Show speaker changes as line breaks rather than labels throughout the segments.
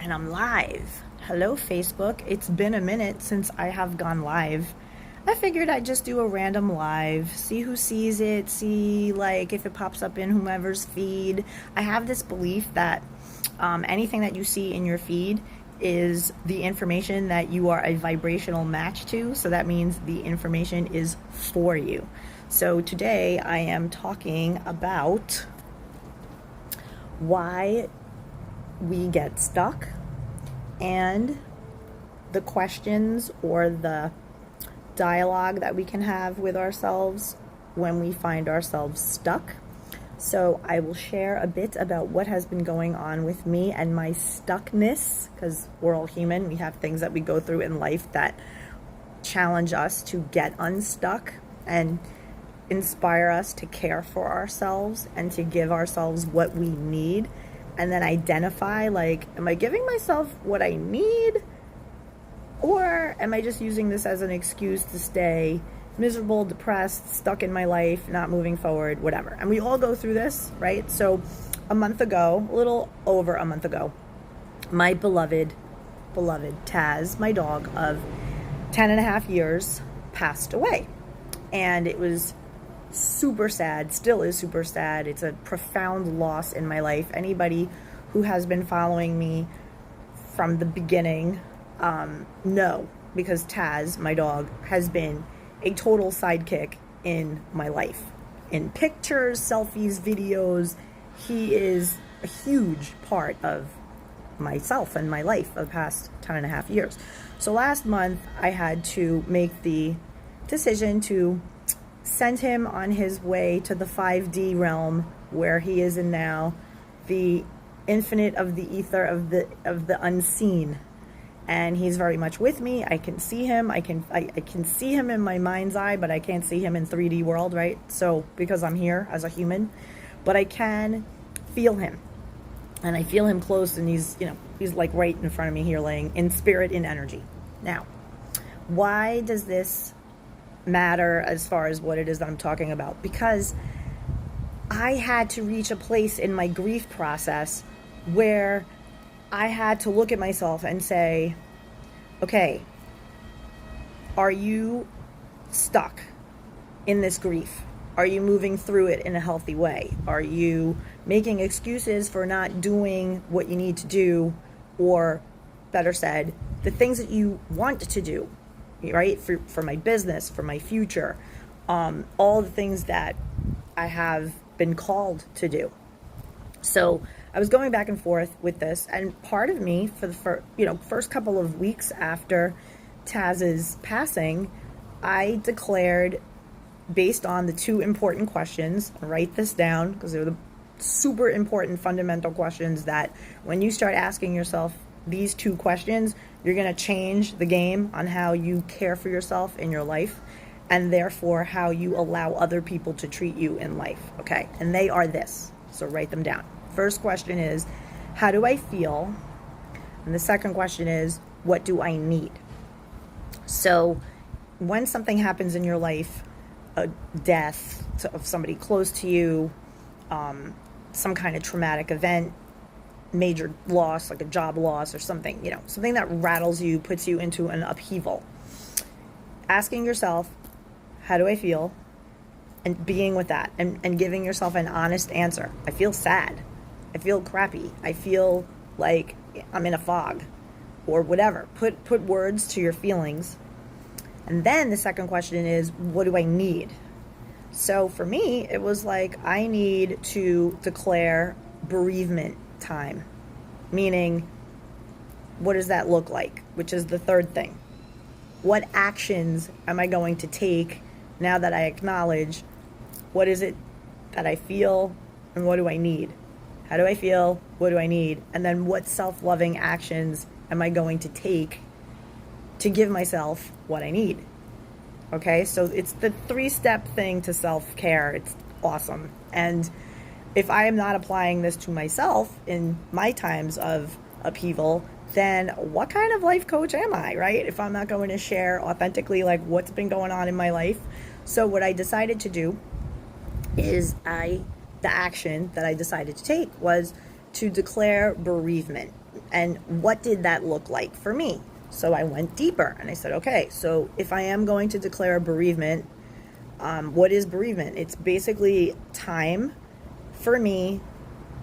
and I'm live. Hello, Facebook. It's been a minute since I have gone live. I figured I'd just do a random live, see who sees it, see like if it pops up in whomever's feed. I have this belief that anything that you see in your feed is the information that you are a vibrational match to. So that means the information is for you. So today I am talking about why we get stuck and the questions or the dialogue that we can have with ourselves when we find ourselves stuck. So I will share a bit about what has been going on with me and my stuckness, because we're all human. We have things that we go through in life that challenge us to get unstuck and inspire us to care for ourselves and to give ourselves what we need, and then identify, like, am I giving myself what I need, or am I just using this as an excuse to stay miserable, depressed, stuck in my life, not moving forward, whatever. And we all go through this, right? So a little over a month ago, my beloved Taz, my dog of 10 and a half years, passed away. And it was super sad, still is super sad. It's a profound loss in my life. Anybody who has been following me from the beginning know, because Taz, my dog, has been a total sidekick in my life. In pictures, selfies, videos, he is a huge part of myself and my life of the past 10 and a half years. So last month I had to make the decision to send him on his way to the 5D realm, where he is in now, the infinite of the ether of the unseen. And he's very much with me. I can see him. I can see him in my mind's eye, but I can't see him in 3D world, right? So because I'm here as a human, but I can feel him, and I feel him close, and he's like right in front of me here, laying in spirit, in energy. Now, why does this matter as far as what it is that I'm talking about? Because I had to reach a place in my grief process where I had to look at myself and say, okay, are you stuck in this grief? Are you moving through it in a healthy way? Are you making excuses for not doing what you need to do, or better said, the things that you want to do, right? For my business, for my future, all the things that I have been called to do. So I was going back and forth with this, and part of me, for the first couple of weeks after Taz's passing, I declared, based on the two important questions, write this down because they're the super important fundamental questions that when you start asking yourself these two questions, you're going to change the game on how you care for yourself in your life, and therefore how you allow other people to treat you in life, okay? And they are this, so write them down. First question is, how do I feel? And the second question is, what do I need? So when something happens in your life, a death of somebody close to you, some kind of traumatic event, major loss, like a job loss or something, something that rattles you, puts you into an upheaval. Asking yourself, how do I feel? And being with that and giving yourself an honest answer. I feel sad. I feel crappy. I feel like I'm in a fog, or whatever. Put words to your feelings. And then the second question is, what do I need? So for me, it was like, I need to declare bereavement time, meaning, what does that look like? Which is the third thing. What actions am I going to take now that I acknowledge what is it that I feel and what do I need? How do I feel? What do I need? And then what self-loving actions am I going to take to give myself what I need? Okay, so it's the 3-step thing to self-care. It's awesome. And if I am not applying this to myself in my times of upheaval, then what kind of life coach am I, right? If I'm not going to share authentically like what's been going on in my life. So what I decided to do is the action that I decided to take was to declare bereavement. And what did that look like for me? So I went deeper and I said, okay, so if I am going to declare a bereavement, what is bereavement? It's basically time for me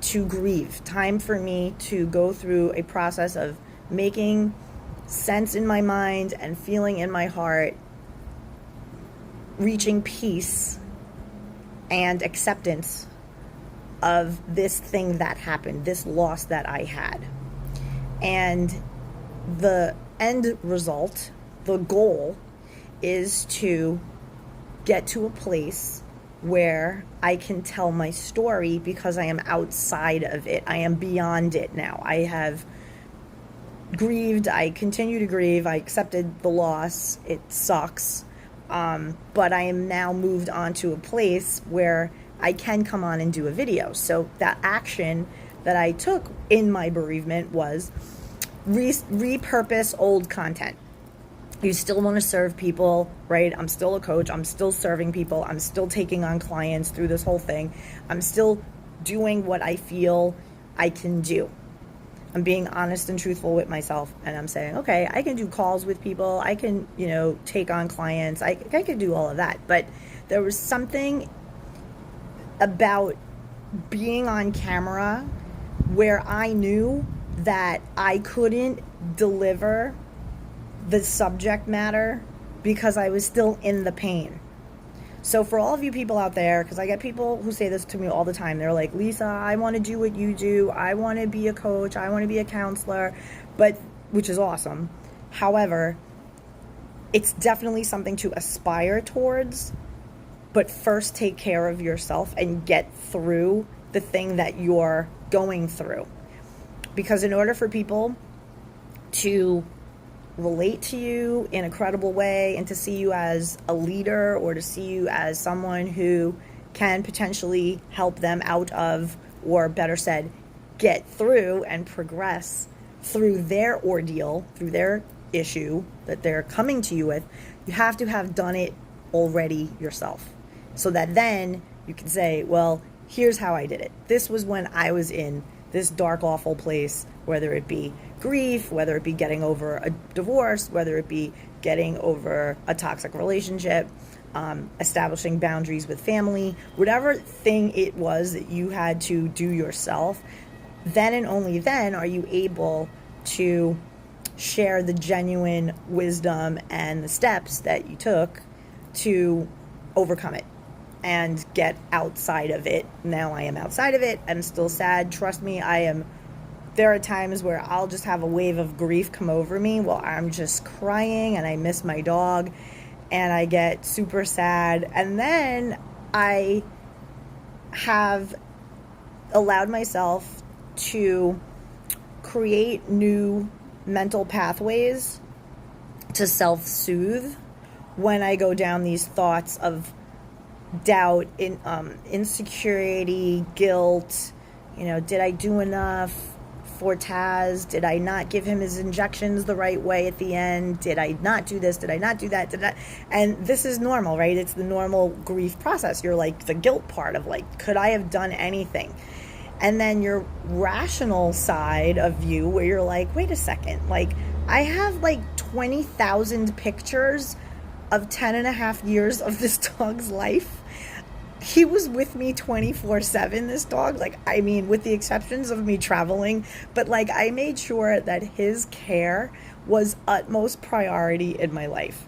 to grieve, time for me to go through a process of making sense in my mind and feeling in my heart, reaching peace and acceptance of this thing that happened, this loss that I had. And the end result, the goal, is to get to a place where I can tell my story because I am outside of it. I am beyond it now. I have grieved. I continue to grieve. I accepted the loss. It sucks. But I am now moved on to a place where I can come on and do a video. So that action that I took in my bereavement was repurpose old content. You still want to serve people, right? I'm still a coach. I'm still serving people. I'm still taking on clients through this whole thing. I'm still doing what I feel I can do. I'm being honest and truthful with myself, and I'm saying, okay, I can do calls with people. I can, take on clients. I can do all of that. But there was something about being on camera where I knew that I couldn't deliver the subject matter because I was still in the pain. So for all of you people out there, because I get people who say this to me all the time, they're like, Lisa, I want to do what you do. I want to be a coach. I want to be a counselor, which is awesome. However, it's definitely something to aspire towards, but first take care of yourself and get through the thing that you're going through. Because in order for people to relate to you in a credible way and to see you as a leader or to see you as someone who can potentially help them out of, or better said, get through and progress through their ordeal, through their issue that they're coming to you with, you have to have done it already yourself. So that then you can say, well, here's how I did it. This was when I was in this dark, awful place, whether it be grief, whether it be getting over a divorce, whether it be getting over a toxic relationship, establishing boundaries with family, whatever thing it was that you had to do yourself, then and only then are you able to share the genuine wisdom and the steps that you took to overcome it and get outside of it. Now I am outside of it. I'm still sad. Trust me, there are times where I'll just have a wave of grief come over me while I'm just crying and I miss my dog and I get super sad. And then I have allowed myself to create new mental pathways to self-soothe when I go down these thoughts of doubt, insecurity, guilt. Did I do enough for Taz? Did I not give him his injections the right way at the end? Did I not do this? Did I not do that? And this is normal, right? It's the normal grief process. You're like the guilt part of could I have done anything? And then your rational side of you where you're like, wait a second, I have 20,000 pictures of 10 and a half years of this dog's life. He was with me 24/7, this dog. With the exceptions of me traveling, but I made sure that his care was utmost priority in my life.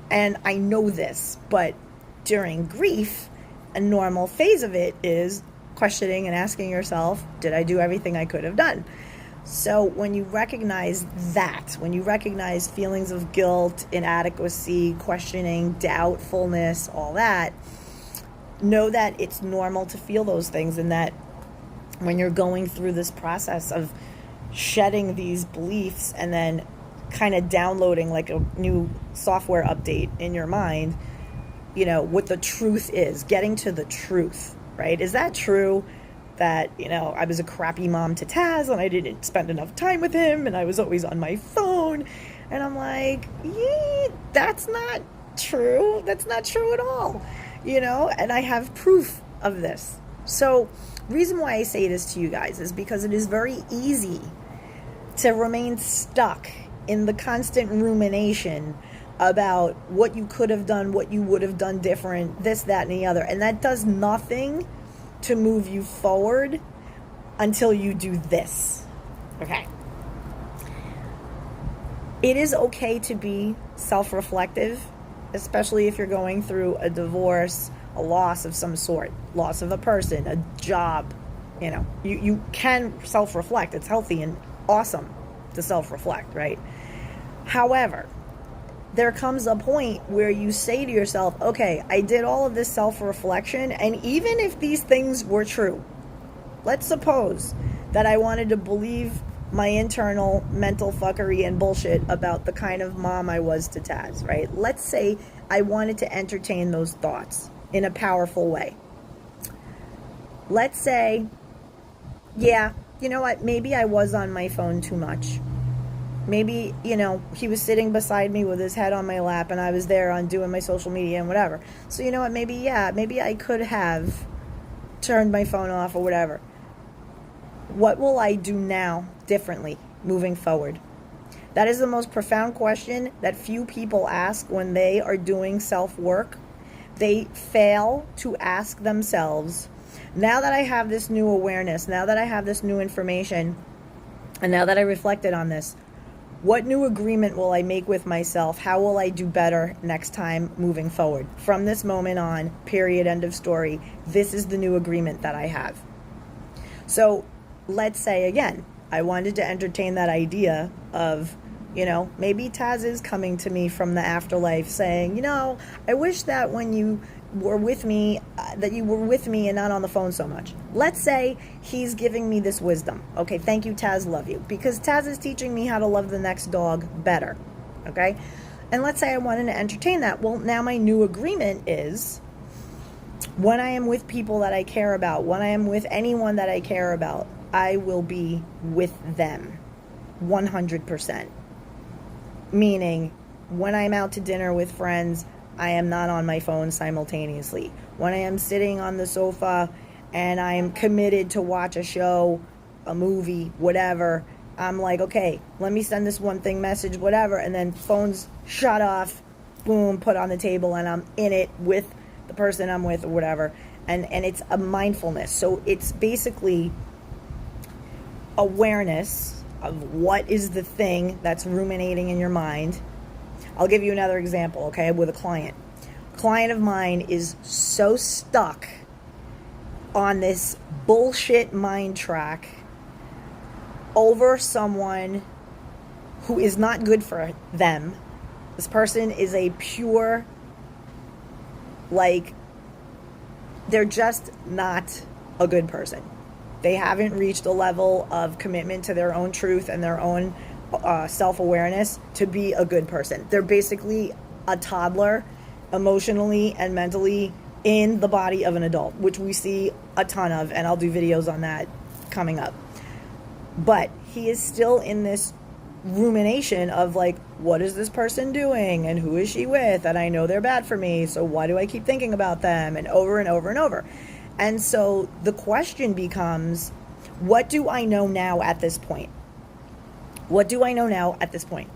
And I know this, but during grief, a normal phase of it is questioning and asking yourself, did I do everything I could have done? So when you recognize that, when you recognize feelings of guilt, inadequacy, questioning, doubtfulness, all that, know that it's normal to feel those things, and that when you're going through this process of shedding these beliefs and then kind of downloading a new software update in your mind, what the truth is, getting to the truth, right? Is that true that, I was a crappy mom to Taz and I didn't spend enough time with him and I was always on my phone? And I'm like, yeah, that's not true. That's not true at all. And I have proof of this. So reason why I say this to you guys is because it is very easy to remain stuck in the constant rumination about what you could have done, what you would have done different, this, that, and the other. And that does nothing to move you forward until you do this. Okay. It is okay to be self-reflective, especially if you're going through a divorce, a loss of some sort, loss of a person, a job. You know, you can self-reflect. It's healthy and awesome to self-reflect, right? However, there comes a point where you say to yourself, okay, I did all of this self-reflection, and even if these things were true, let's suppose that I wanted to believe my internal mental fuckery and bullshit about the kind of mom I was to Taz, right? Let's say I wanted to entertain those thoughts in a powerful way. Let's say, yeah, you know what, maybe I was on my phone too much. Maybe, you know, he was sitting beside me with his head on my lap and I was there on doing my social media and whatever. So you know what, maybe I could have turned my phone off or whatever. What will I do now differently moving forward? That is the most profound question that few people ask when they are doing self-work. They fail to ask themselves, now that I have this new awareness, now that I have this new information, and now that I reflected on this, what new agreement will I make with myself? How will I do better next time moving forward? From this moment on, period, end of story, this is the new agreement that I have. So let's say, again, I wanted to entertain that idea of, you know, maybe Taz is coming to me from the afterlife saying, you know, I wish that when you were with me, that you were with me and not on the phone so much. Let's say he's giving me this wisdom. Okay, thank you, Taz, love you. Because Taz is teaching me how to love the next dog better. Okay? And let's say I wanted to entertain that. Well, now my new agreement is when I am with people that I care about, when I am with anyone that I care about, I will be with them 100%. Meaning, when I'm out to dinner with friends, I am not on my phone simultaneously. When I am sitting on the sofa and I'm committed to watch a show, a movie, whatever, I'm like, okay, let me send this one thing message, whatever, and then phone's shut off, boom, put on the table, and I'm in it with the person I'm with or whatever. And it's a mindfulness. So it's basically awareness of what is the thing that's ruminating in your mind. I'll give you another example, okay, with a client. A client of mine is so stuck on this bullshit mind track over someone who is not good for them. This person is a pure, like, they're just not a good person. They haven't reached a level of commitment to their own truth and their own self-awareness to be a good person. They're basically a toddler emotionally and mentally in the body of an adult, which we see a ton of, and I'll do videos on that coming up. But he is still in this rumination of like, what is this person doing and who is she with, and I know they're bad for me, so why do I keep thinking about them, and over and over and over. And so the question becomes, what do I know now at this point? What do I know now at this point?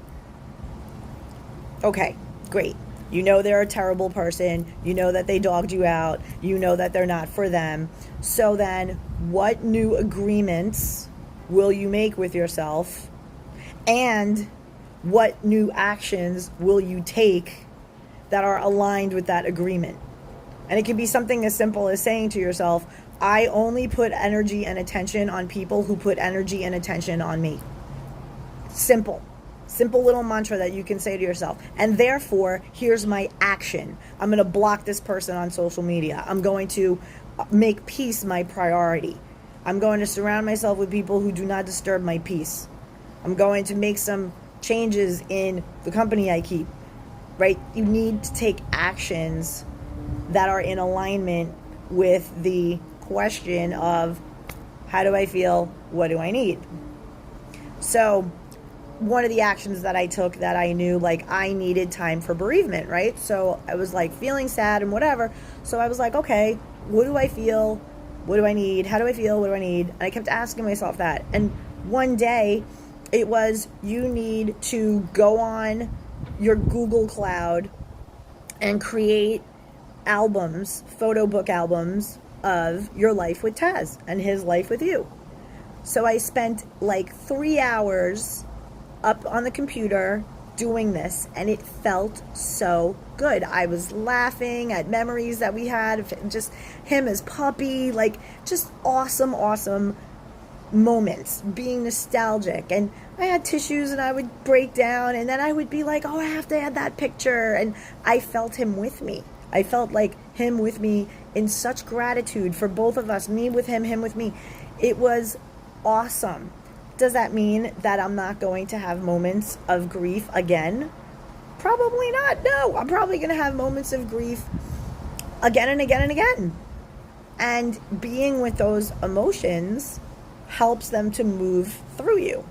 Okay, great. You know they're a terrible person. You know that they dogged you out. You know that they're not for them. So then, what new agreements will you make with yourself? And what new actions will you take that are aligned with that agreement? And it can be something as simple as saying to yourself, I only put energy and attention on people who put energy and attention on me. Simple little mantra that you can say to yourself. And therefore, here's my action. I'm going to block this person on social media. I'm going to make peace my priority. I'm going to surround myself with people who do not disturb my peace. I'm going to make some changes in the company I keep, right? You need to take actions that are in alignment with the question of, how do I feel? What do I need? So one of the actions that I took that I knew, like, I needed time for bereavement, right? So I was like feeling sad and whatever. So I was like, okay, what do I feel? What do I need? How do I feel? What do I need? And I kept asking myself that. And one day It was, you need to go on your Google Cloud and create albums, photo book albums of your life with Taz and his life with you. So I spent like 3 hours up on the computer doing this, and it felt so good. I was laughing at memories that we had of just him as puppy, like just awesome moments, being nostalgic. And I had tissues and I would break down, and then I would be like, oh, I have to add that picture. And I felt him with me. I felt like him with me in such gratitude for both of us, me with him with me. It was awesome. Does that mean that I'm not going to have moments of grief again? Probably not. No, I'm probably going to have moments of grief again and again and again. And being with those emotions helps them to move through you.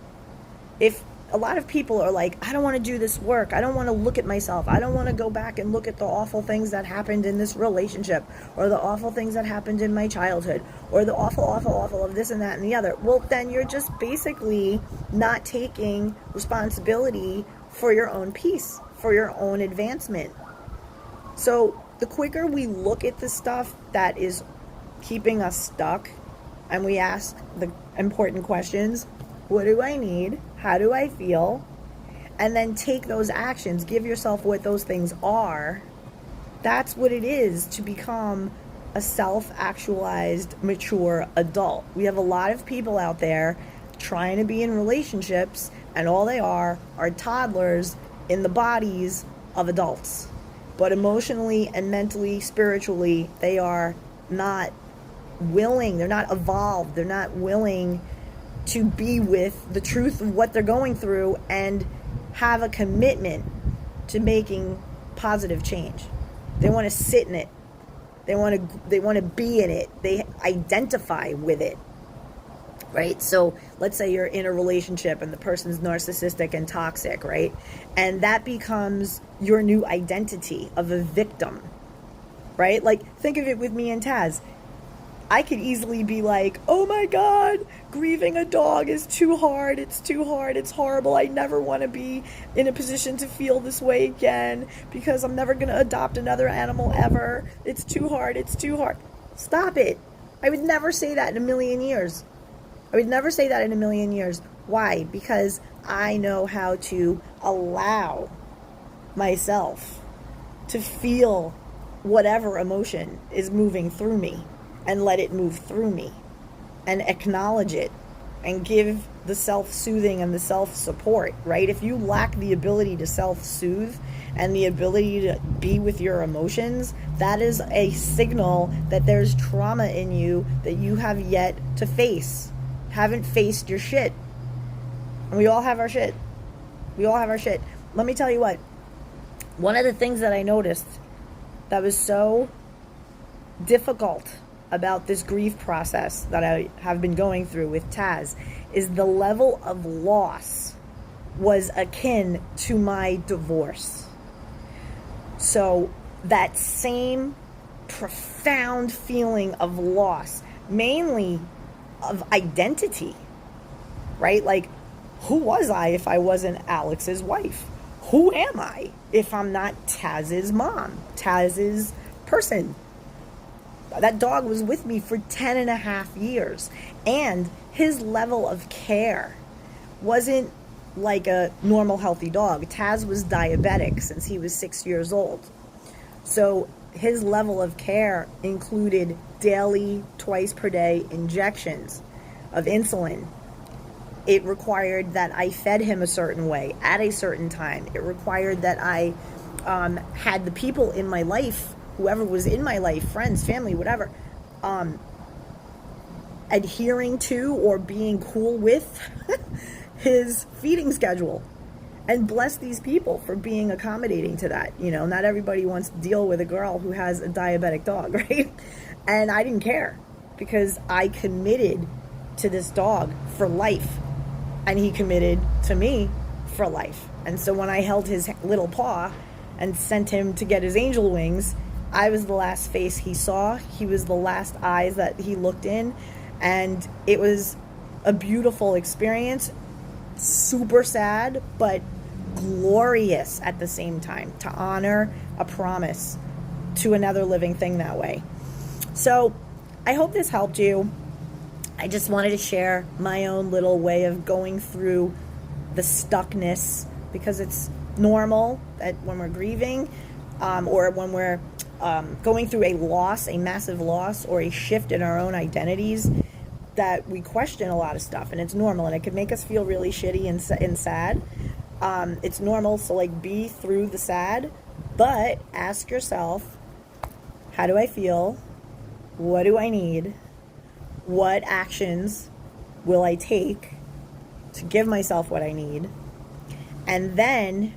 If a lot of people are like, I don't want to do this work, I don't want to look at myself, I don't want to go back and look at the awful things that happened in this relationship, or the awful things that happened in my childhood, or the awful of this and that and the other, well, then you're just basically not taking responsibility for your own peace, for your own advancement. So the quicker we look at the stuff that is keeping us stuck, and we ask the important questions, what do I need? How do I feel? And then take those actions, give yourself what those things are. That's what it is to become a self-actualized, mature adult. We have a lot of people out there trying to be in relationships, and all they are toddlers in the bodies of adults. But emotionally and mentally, spiritually, they are not willing, they're not evolved, they're not willing to be with the truth of what they're going through and have a commitment to making positive change. They want to sit in it. They want to be in it. They identify with it. Right? So let's say you're in a relationship and the person's narcissistic and toxic, right? And that becomes your new identity of a victim. Right? Like, think of it with me and Taz. I could easily be like, oh my God, grieving a dog is too hard. It's too hard. It's horrible. I never want to be in a position to feel this way again because I'm never going to adopt another animal ever. It's too hard. It's too hard. Stop it. I would never say that in a million years. I would never say that in a million years. Why? Because I know how to allow myself to feel whatever emotion is moving through me, and let it move through me, and acknowledge it, and give the self-soothing and the self-support, right? If you lack the ability to self-soothe and the ability to be with your emotions, that is a signal that there's trauma in you that you have yet to face. Haven't faced your shit. And we all have our shit. We all have our shit. Let me tell you what. One of the things that I noticed that was so difficult about this grief process that I have been going through with Taz is the level of loss was akin to my divorce. So that same profound feeling of loss, mainly of identity, right? Like, who was I if I wasn't Alex's wife? Who am I if I'm not Taz's mom, Taz's person? That dog was with me for 10 and a half years. And his level of care wasn't like a normal healthy dog. Taz was diabetic since he was 6 years old. So his level of care included daily, twice per day injections of insulin. It required that I fed him a certain way at a certain time. It required that I had the people in my life, whoever was in my life, friends, family, whatever, adhering to or being cool with his feeding schedule. And bless these people for being accommodating to that. You know, not everybody wants to deal with a girl who has a diabetic dog, right? And I didn't care because I committed to this dog for life. And he committed to me for life. And so when I held his little paw and sent him to get his angel wings, I was the last face he saw. He was the last eyes that he looked in. And it was a beautiful experience. super sad, but glorious at the same time, to honor a promise to another living thing that way. So I hope this helped you. I just wanted to share my own little way of going through the stuckness, because it's normal that when we're grieving, or when we're going through a loss, a massive loss, or a shift in our own identities, that we question a lot of stuff, and it's normal, and it could make us feel really shitty and sad. It's normal, so like, be through the sad, but ask yourself, how do I feel? What do I need? What actions will I take to give myself what I need? And then,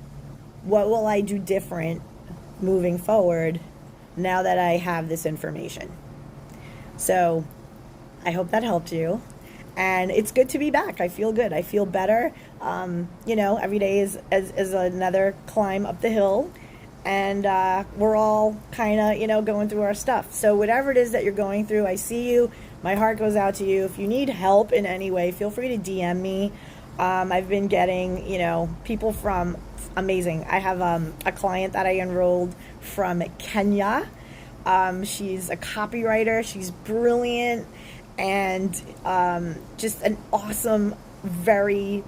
what will I do different moving forward now that I have this information? So I hope that helped you. And it's good to be back. I feel good. I feel better. Every day is another climb up the hill. And we're all kind of, going through our stuff. So whatever it is that you're going through, I see you. My heart goes out to you. If you need help in any way, feel free to DM me. I've been getting, people from amazing. I have a client that I enrolled from Kenya. She's a copywriter. She's brilliant. And just an awesome, very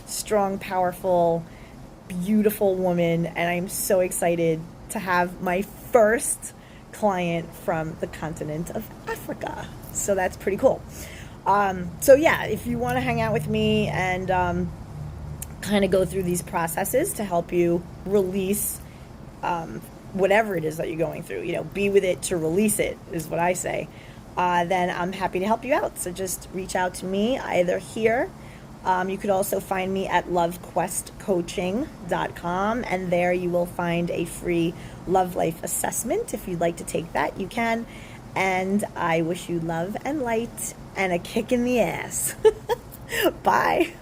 strong, powerful, beautiful woman. And I'm so excited to have my first client from the continent of Africa. So that's pretty cool. If you want to hang out with me and kind of go through these processes to help you release whatever it is that you're going through, be with it to release it, is what I say. Then I'm happy to help you out. So just reach out to me either here. You could also find me at LoveQuestCoaching.com, and there you will find a free love life assessment. If you'd like to take that, you can. And I wish you love and light and a kick in the ass. Bye.